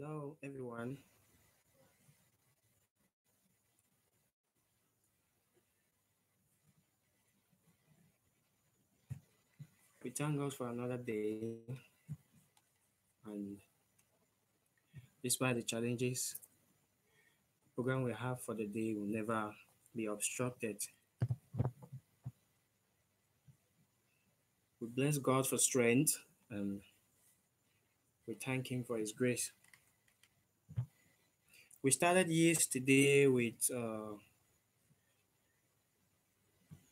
Hello, everyone. We thank God for another day, and despite the challenges, the program we have for the day will never be obstructed. We bless God for strength, and we thank Him for His grace. We started yesterday with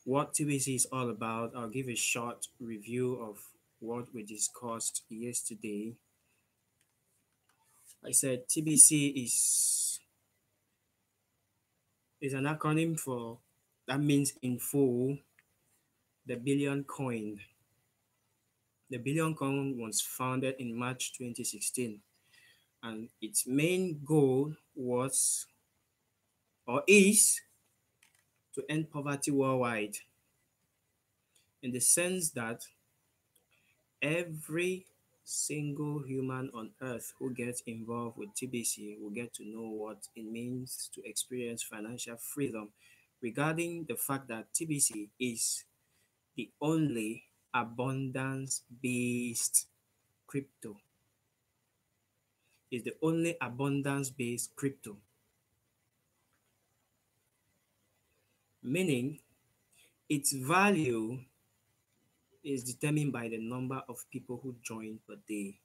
what TBC is all about. I'll give a short review of what we discussed yesterday. I said TBC is an acronym for that means in full the billion coin. The billion coin was founded in March 2016, and its main goal was or is to end poverty worldwide, in the sense that every single human on earth who gets involved with TBC will get to know what it means to experience financial freedom, regarding the fact that TBC is the only abundance based crypto. Is the only abundance based crypto, meaning its value is determined by the number of people who join per day.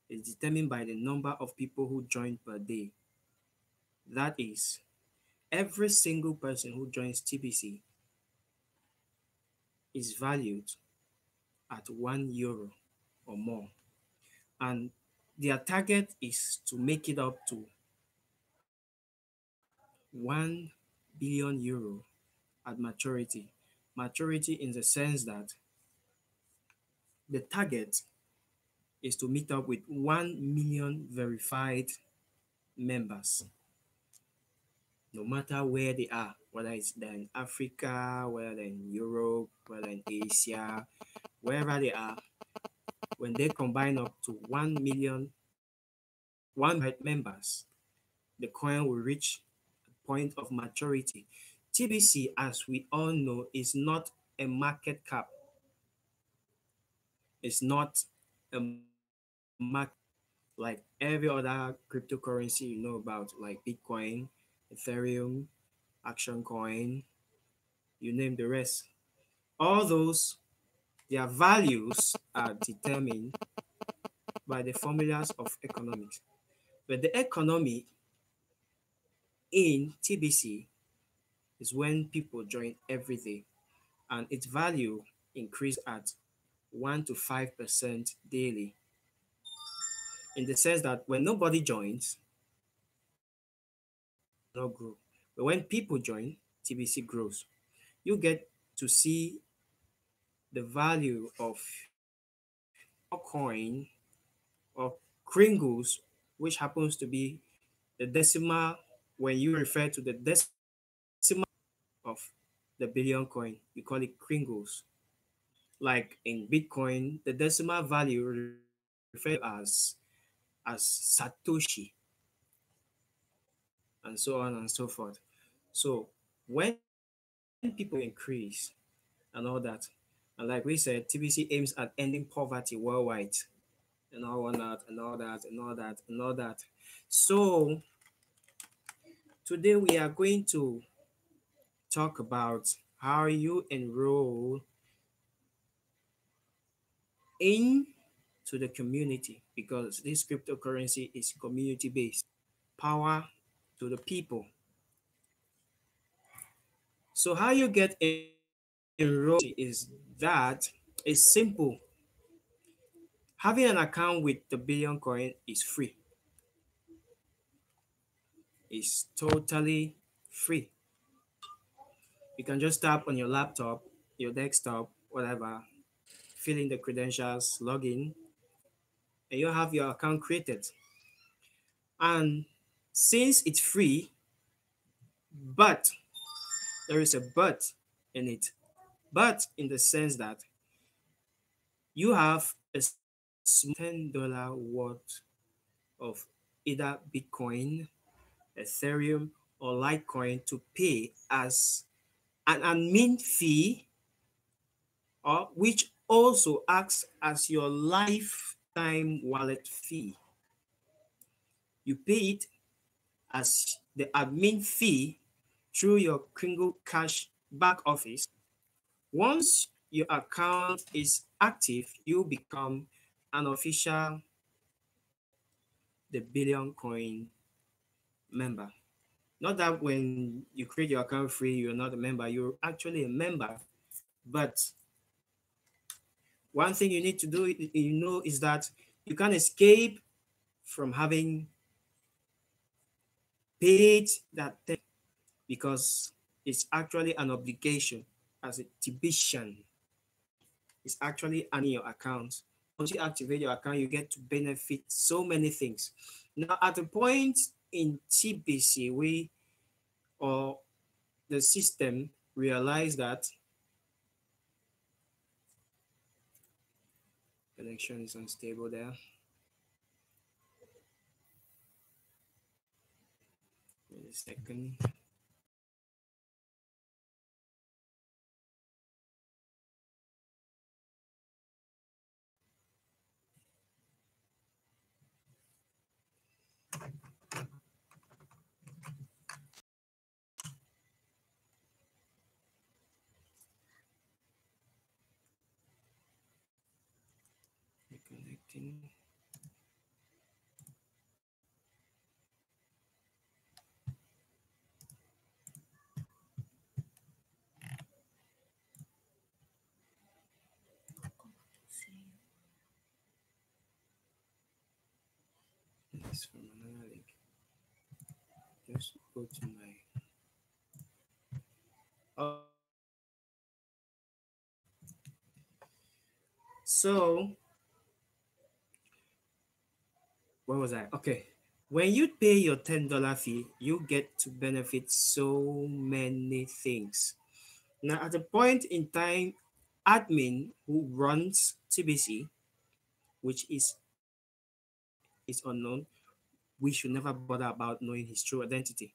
It's determined by the number of people who join per day. That is, every single person who joins TBC is valued at €1 or more. And their target is to make it up to €1 billion at maturity. Maturity in the sense that the target is to meet up with 1 million verified members, no matter where they are, whether it's they're in Africa, whether they're in Europe, whether in Asia, wherever they are. When they combine up to 1 million, 100 members, the coin will reach a point of maturity. TBC, as we all know, is not a market cap. It's not a market like every other cryptocurrency you know about, like Bitcoin, Ethereum, Action Coin, you name the rest. All those, their values are determined by the formulas of economics. But the economy in TBC is when people join every day, and its value increase at 1 to 5% daily, in the sense that when nobody joins, not grow. But when people join, TBC grows. You get to see the value of your coin or kringles, which happens to be the decimal. When you refer to the decimal of the billion coin, you call it kringles. Like in Bitcoin, the decimal value referred as Satoshi, and so on and so forth. So when people increase and all that, and like we said, TBC aims at ending poverty worldwide, and all that, and all that, and all that, and all that. So today we are going to talk about how you enroll into the community, because this cryptocurrency is community based. Power to the people. So how you get enrolled is that it's simple. Having an account with the billion coin is free. It's totally free. You can just tap on your laptop, your desktop, whatever, fill in the credentials, log in, and you have your account created. And since it's free, but there is a but in it. But in the sense that you have a $10 worth of either Bitcoin, Ethereum, or Litecoin to pay as an admin fee, or which also acts as your lifetime wallet fee. You pay it as the admin fee through your Kringle Cash back office. Once your account is active, you become an official the billion coin member. Not that when you create your account free, you're not a member, you're actually a member. But one thing you need to do, is that you can't escape from having paid that thing because it's actually an obligation as a TBC. It's actually on your account. Once you activate your account, you get to benefit so many things. Now, at a point in TBC, we or the system realize that connection is unstable there. Wait a second. Reconnecting. It's from another link. Just go to my. So, where was I? Okay. When you pay your $10 fee, you get to benefit so many things. Now, at a point in time, admin who runs TBC, which is unknown, we should never bother about knowing his true identity.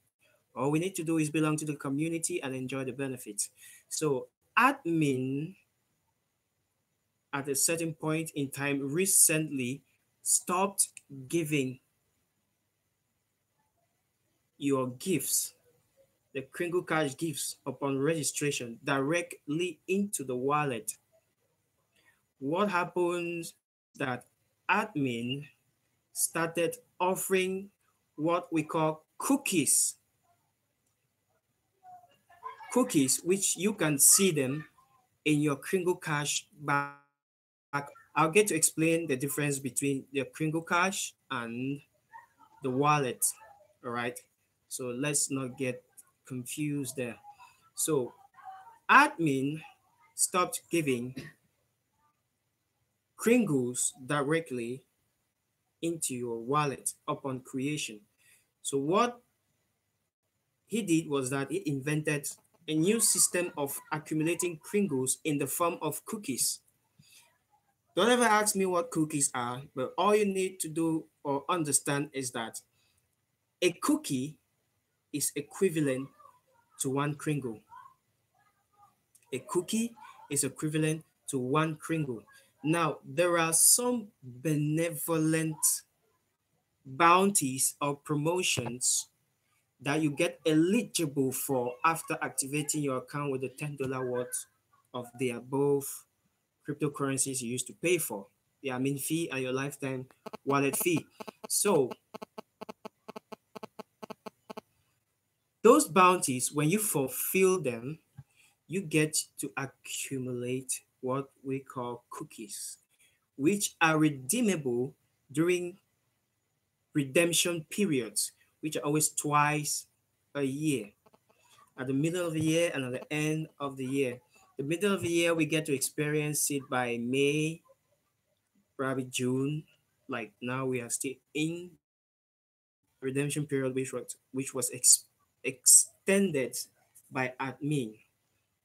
All we need to do is belong to the community and enjoy the benefits. So, admin at a certain point in time recently stopped giving your gifts, the Kringle Cash gifts upon registration directly into the wallet. What happens is that admin started offering what we call cookies, which you can see them in your Kringle Cash back. I'll get to explain the difference between the Kringle Cash and the wallet. All right. So let's not get confused there. So admin stopped giving Kringles directly into your wallet upon creation. So what he did was that he invented a new system of accumulating Kringles in the form of cookies. Don't ever ask me what cookies are, but all you need to do or understand is that a cookie is equivalent to one Kringle. A cookie is equivalent to one Kringle. Now, there are some benevolent bounties or promotions that you get eligible for after activating your account with the $10 worth of the above cryptocurrencies you used to pay for, the admin fee and your lifetime wallet fee. So those bounties, when you fulfill them, you get to accumulate what we call cookies, which are redeemable during redemption periods, which are always twice a year, at the middle of the year and at the end of the year. The middle of the year, we get to experience it by May, probably June. Like now, we are still in redemption period, extended by admin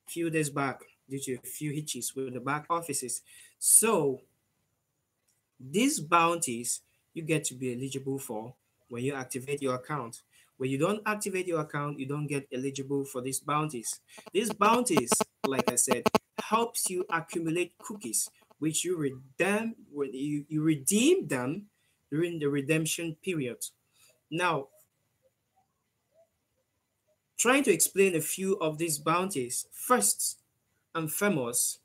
few days back due to a few hitches with the back offices. So these bounties, you get to be eligible for when you activate your account. When you don't activate your account, you don't get eligible for these bounties. These bounties, like I said, helps you accumulate cookies, which you redeem when you redeem them during the redemption period. Now, trying to explain a few of these bounties. First and foremost,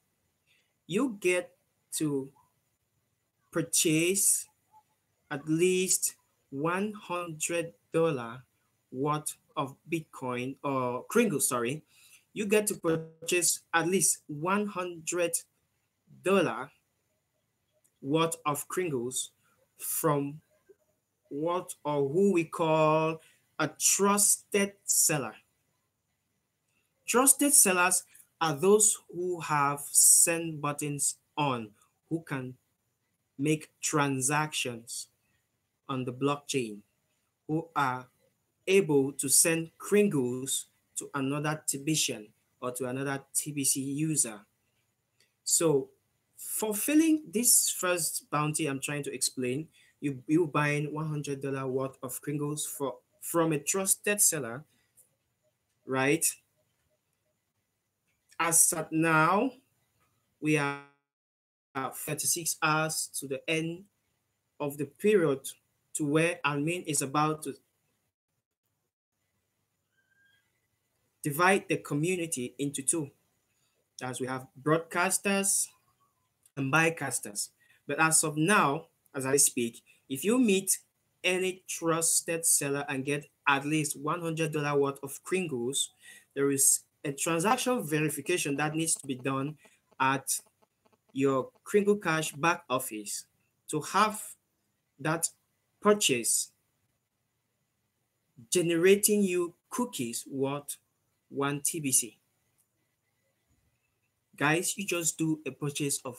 you get to purchase at least $100 worth of Bitcoin or Kringle, sorry. You get to purchase at least $100 worth of Kringles from what or who we call a trusted seller. Trusted sellers are those who have send buttons on, who can make transactions on the blockchain, who are able to send Kringles to another Tibetian or to another TBC user. So fulfilling this first bounty I'm trying to explain, you buying $100 worth of Kringles from a trusted seller, right? As at now, we are 36 hours to the end of the period to where admin is about to divide the community into two. As we have broadcasters and bycasters. But as of now, as I speak, if you meet any trusted seller and get at least $100 worth of Kringles, there is a transaction verification that needs to be done at your Kringle Cash back office to have that purchase generating you cookies worth 1 TBC. Guys, you just do a purchase of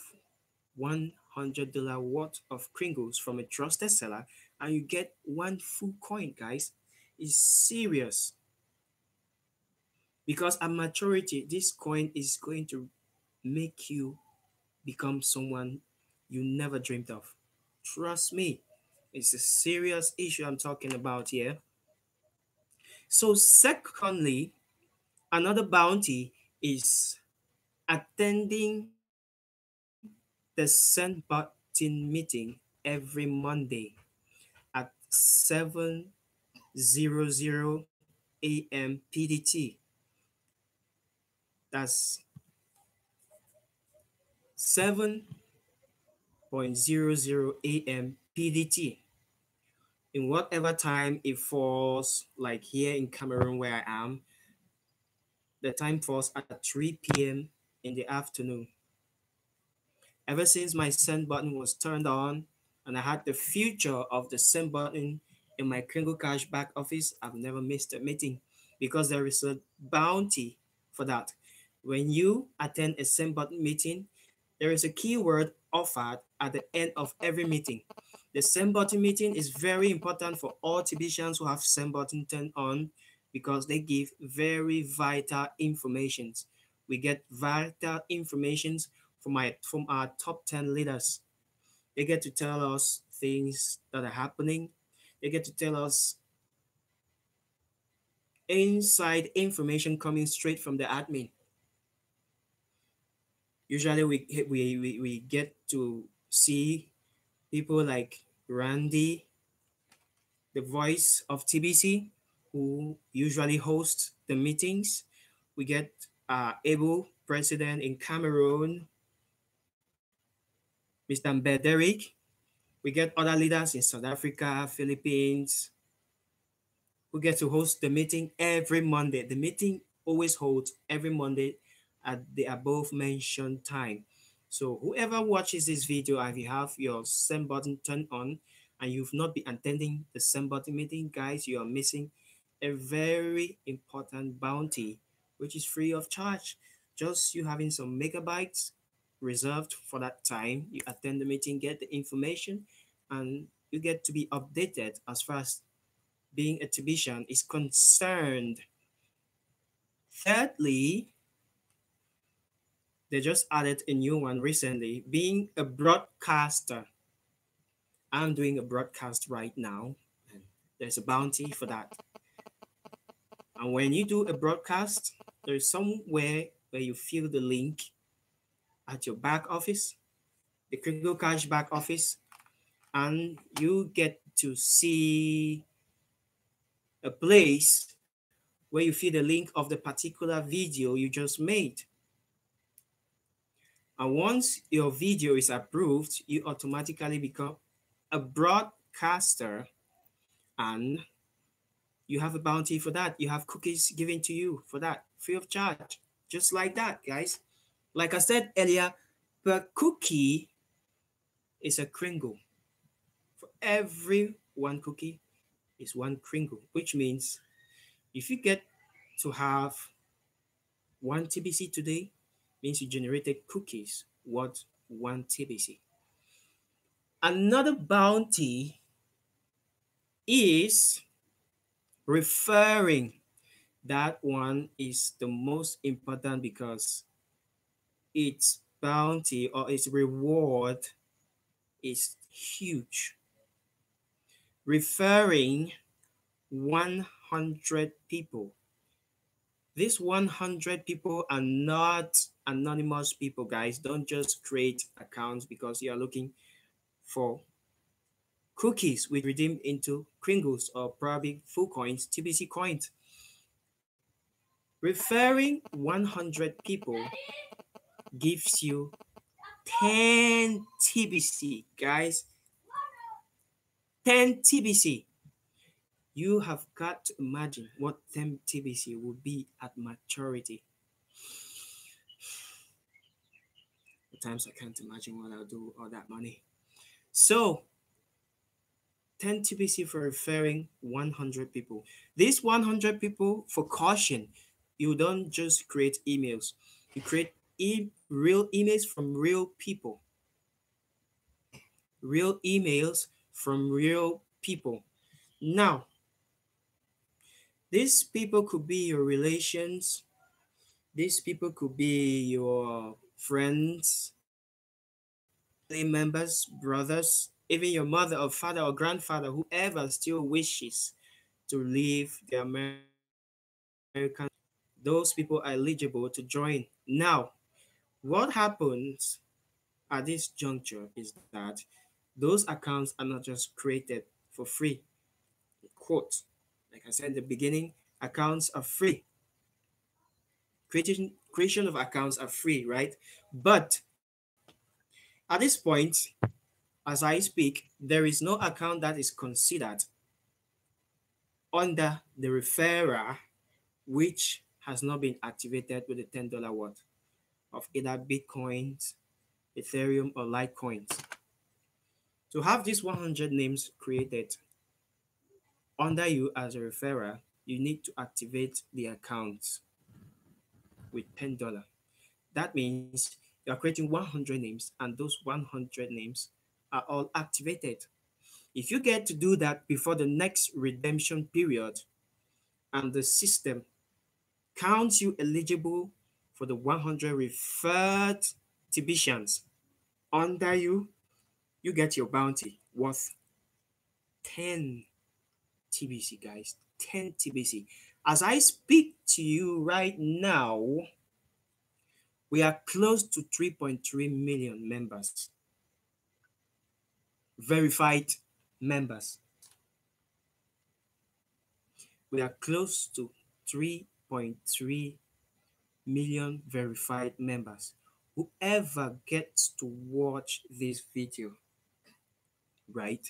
$100 worth of Kringles from a trusted seller and you get one full coin, guys. It's serious. Because at maturity, this coin is going to make you become someone you never dreamed of. Trust me, it's a serious issue I'm talking about here. So, secondly, another bounty is attending the send button meeting every Monday at 7:00 a.m. PDT. That's 7:00 a.m. PDT. In whatever time it falls, like here in Cameroon where I am, the time falls at 3 p.m. in the afternoon. Ever since my send button was turned on and I had the future of the send button in my Kringle Cash back office, I've never missed a meeting because there is a bounty for that. When you attend a send button meeting, there is a keyword offered at the end of every meeting. The send button meeting is very important for all Tibetians who have send button turned on because they give very vital informations. We get vital informations from our top 10 leaders. They get to tell us things that are happening. They get to tell us inside information coming straight from the admin. Usually we get to see people like Randy, the voice of TBC, who usually hosts the meetings. We get Able, president in Cameroon, Mr. Mbederik. We get other leaders in South Africa, Philippines, who get to host the meeting every Monday. The meeting always holds every Monday at the above mentioned time. So whoever watches this video and you have your send button turned on and you've not been attending the send button meeting, guys, you are missing a very important bounty, which is free of charge. Just you having some megabytes reserved for that time. You attend the meeting, get the information, and you get to be updated as far as being a Tibetan is concerned. Thirdly, they just added a new one recently, being a broadcaster. I'm doing a broadcast right now, and there's a bounty for that. And when you do a broadcast, there's somewhere where you fill the link at your back office, the Kringle Cash back office, and you get to see a place where you fill the link of the particular video you just made. And once your video is approved, you automatically become a broadcaster, and you have a bounty for that. You have cookies given to you for that, free of charge. Just like that, guys. Like I said earlier, per cookie is a kringle. For every one cookie is one kringle, which means if you get to have one TBC today, means you generated cookies worth one TBC. Another bounty is referring. That one is the most important because its bounty or its reward is huge. Referring 100 people. These 100 people are not anonymous people, guys. Don't just create accounts because you are looking for cookies which redeem into Kringles or probably full coins, TBC coins. Referring 100 people gives you 10 TBC, guys. 10 TBC. You have got to imagine what 10 TBC will be at maturity. At times I can't imagine what I'll do with all that money. So 10 TBC for referring 100 people. These 100 people, for caution, you don't just create emails. You create real emails from real people. Real emails from real people. Now, these people could be your relations. These people could be your friends, family members, brothers, even your mother or father or grandfather, whoever still wishes to leave the American. Those people are eligible to join. Now, what happens at this juncture is that those accounts are not just created for free. Quote, like I said in the beginning, accounts are free. Creation of accounts are free, right? But at this point, as I speak, there is no account that is considered under the referrer which has not been activated with the $10 worth of either Bitcoins, Ethereum, or Litecoins. To have these 100 names created under you as a referrer, you need to activate the account with $10. That means you are creating 100 names, and those 100 names are all activated. If you get to do that before the next redemption period and the system counts you eligible for the 100 referred Tibetians under you, you get your bounty worth 10 TBC, guys. 10 TBC. As I speak to you right now, we are close to 3.3 million members, verified members. We are close to 3.3 million verified members. Whoever gets to watch this video, right?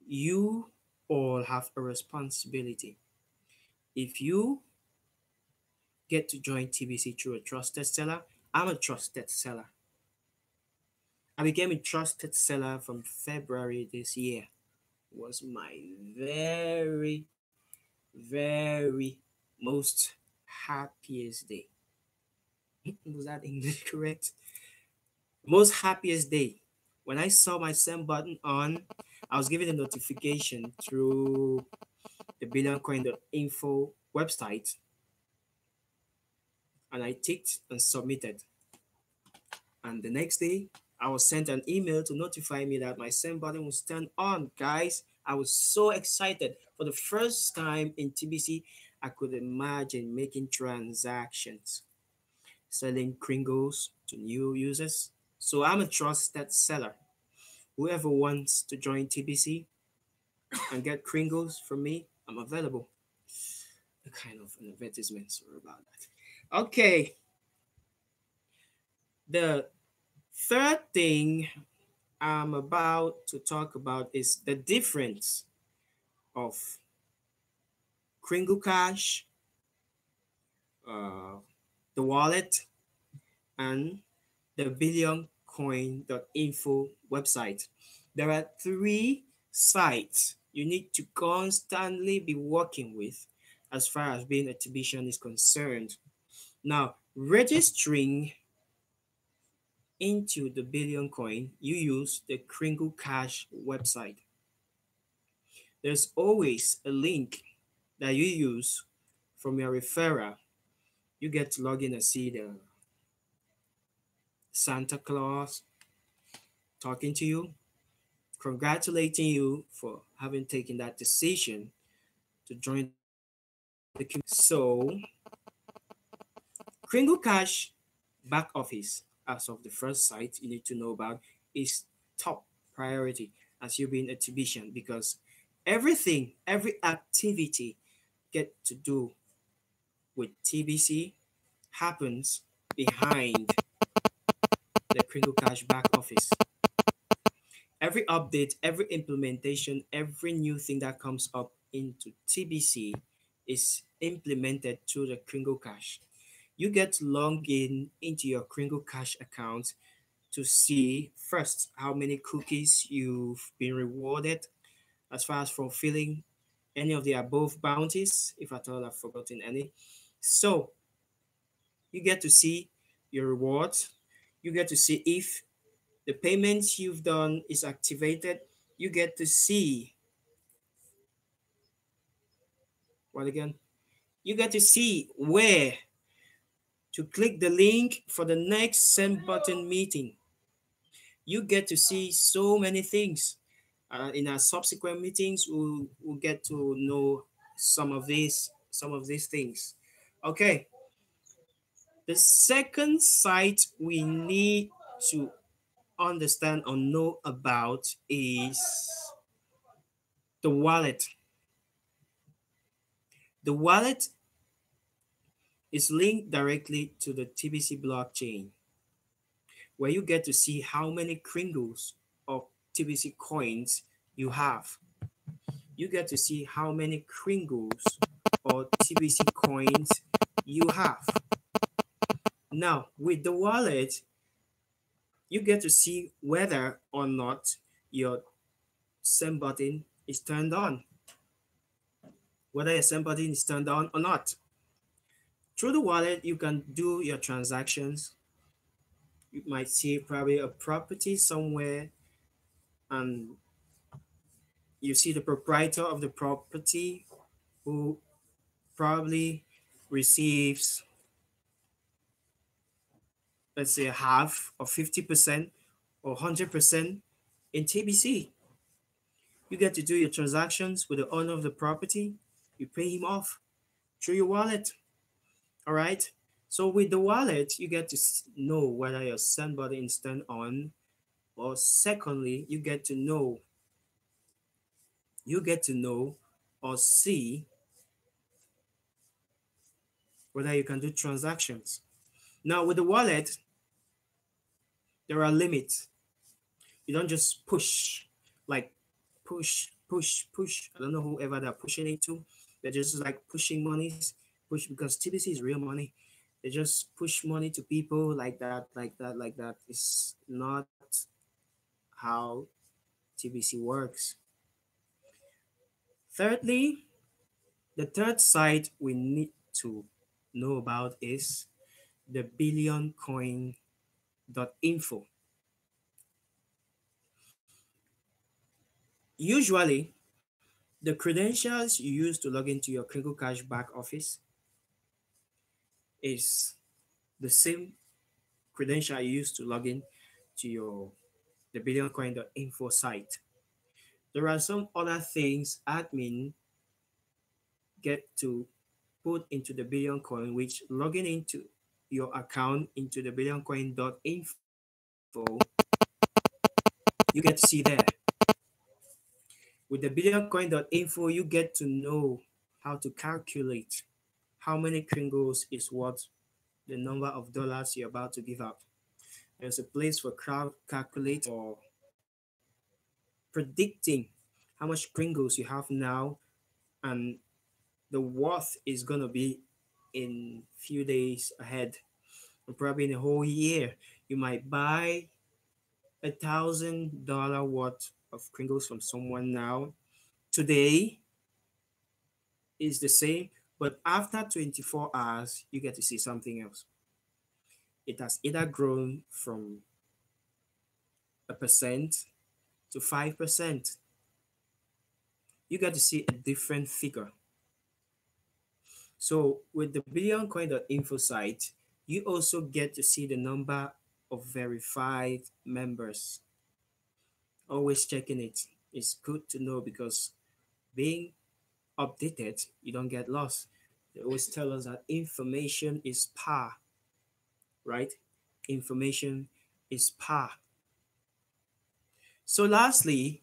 You all have a responsibility. If you get to join TBC through a trusted seller, I'm a trusted seller. I became a trusted seller from February this year. It was my very, very most happiest day. Was that English correct? Most happiest day. When I saw my send button on, I was given a notification through the billioncoin.info website, and I ticked and submitted. And the next day, I was sent an email to notify me that my send button was turned on. Guys, I was so excited. For the first time in TBC, I could imagine making transactions, selling Kringles to new users. So I'm a trusted seller. Whoever wants to join TBC and get Kringles from me, I'm available. A kind of an advertisement, sorry about that. Okay, the third thing I'm about to talk about is the difference of Kringle Cash, uh, the wallet, and the billioncoin.info website. There are three sites you need to constantly be working with as far as being a Tibetan is concerned. Now, registering into the Billion Coin, you use the Kringle Cash website. There's always a link that you use from your referrer. You get to log in and see the Santa Claus talking to you, congratulating you for having taken that decision to join the community. So, Kringle Cash back office, as of the first site you need to know about, is top priority as you being a Tibetan because everything, every activity get to do with TBC happens behind the Kringle Cash back office. Every update, every implementation, every new thing that comes up into TBC is implemented through the Kringle Cash. You get to log in into your Kringle Cash account to see first how many cookies you've been rewarded as far as fulfilling any of the above bounties, if at all I've forgotten any. So you get to see your rewards. You get to see if the payments you've done is activated. You get to see what again? You get to see where to click the link for the next send button meeting. You get to see so many things. In our subsequent meetings, we'll get to know some of these things. Okay, the second site we need to understand or know about is the wallet. The wallet is linked directly to the TBC blockchain, where you get to see how many Kringles of TBC coins you have. You get to see how many Kringles or TBC coins you have. Now, with the wallet, you get to see whether or not your send button is turned on, whether your send button is turned on or not. Through the wallet, you can do your transactions. You might see probably a property somewhere and you see the proprietor of the property who probably receives, let's say, half or 50% or 100% in TBC. You get to do your transactions with the owner of the property. You pay him off through your wallet. All right. So with the wallet, you get to know whether your send button is turned on, or secondly, you get to know or see whether you can do transactions. Now with the wallet, there are limits. You don't just push, like push, push, push. I don't know whoever they're pushing it to. They're just like pushing monies, push because TBC is real money. They just push money to people like that, like that, like that. It's not how TBC works. Thirdly, the third site we need to know about is the billioncoin.info. Usually, the credentials you use to log into your Kringle Cash back office is the same credential you use to log in to your the billioncoin.info site. There are some other things admin get to put into the billion coin, which logging into your account into the billioncoin.info, you get to see there. With the billioncoin.info, you get to know how to calculate how many kringles is what the number of dollars you're about to give out. There's a place for crowd calculator predicting how much kringles you have now and the worth is gonna be in few days ahead, or probably in a whole year. You might buy $1,000 worth of kringles from someone now. Today is the same, but after 24 hours, you get to see something else. It has either grown from a percent to 5%. You get to see a different figure. So with the billioncoin.info site, you also get to see the number of verified members. Always checking it. It's good to know because being updated, you don't get lost. They always tell us that information is power, right? Information is power. So lastly,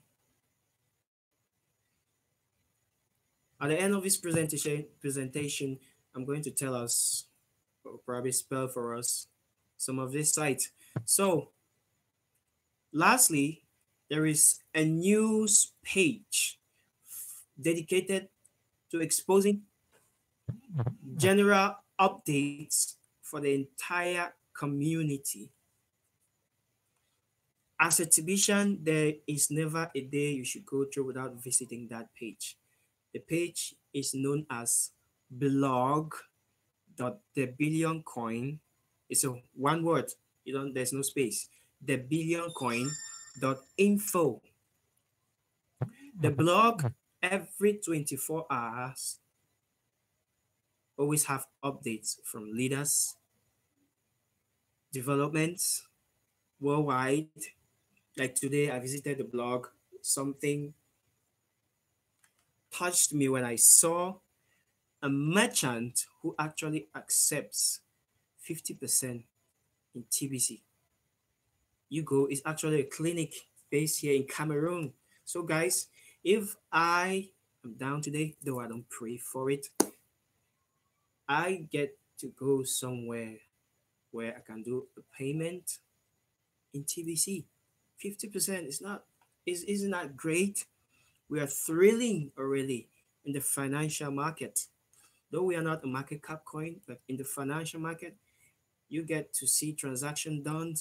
at the end of this presentation, I'm going to tell us, or probably spell for us, some of this site. So lastly, there is a news page dedicated to exposing general updates for the entire community. As a Tibetian, there is never a day you should go through without visiting that page. The page is known as blog.thebillioncoin. It's a one word. There's no space. Thebillioncoin.info. The blog every 24 hours always have updates from leaders, developments worldwide. Like today, I visited the blog. Something touched me when I saw a merchant who actually accepts 50% in TBC. You go is actually a clinic based here in Cameroon. So, guys, if I am down today, though I don't pray for it, I get to go somewhere where I can do a payment in TBC. 50% is not isn't that great? We are thrilling already in the financial market. Though we are not a market cap coin, but in the financial market, you get to see transaction done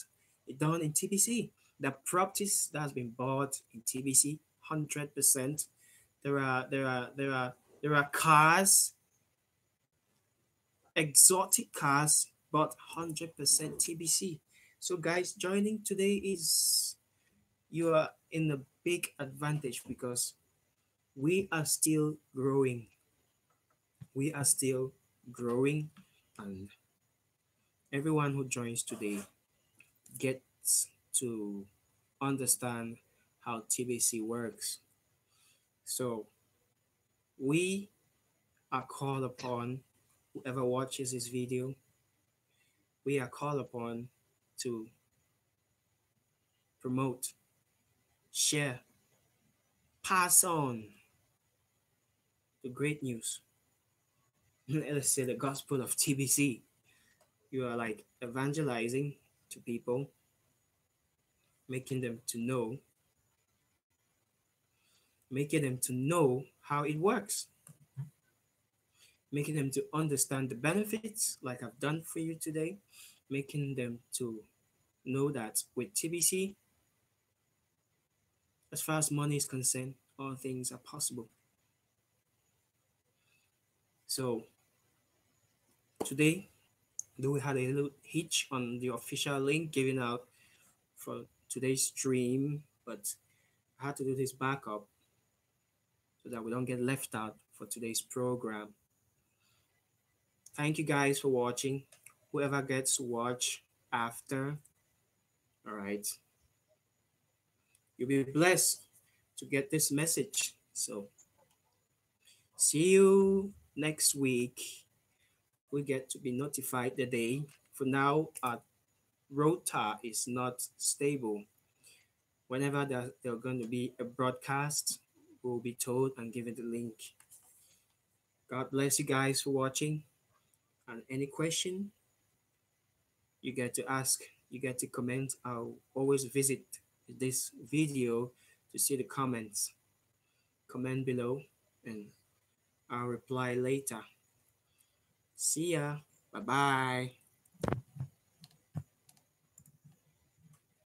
in TBC. The properties that has been bought in TBC, 100%. There are cars, exotic cars, but 100% TBC. So guys, joining today is you are in a big advantage because we are still growing. We are still growing, and everyone who joins today gets to understand how TBC works. So we are called upon, whoever watches this video, we are called upon to promote, share, pass on the great news. Let's say the gospel of TBC. You are like evangelizing to people, making them to know, making them to know how it works, making them to understand the benefits, like I've done for you today, making them to know that with TBC, as far as money is concerned, all things are possible. So today, though we had a little hitch on the official link given out for today's stream, but I had to do this backup so that we don't get left out for today's program. Thank you guys for watching. Whoever gets to watch after, all right. You'll be blessed to get this message. So see you next week. We get to be notified the day. For now, our rota is not stable. Whenever there's going to be a broadcast, we'll be told and given the link. God bless you guys for watching. And any question you get to ask, you get to comment. I'll always visit this video to see the comments. Comment below and I'll reply later. See ya. Bye bye.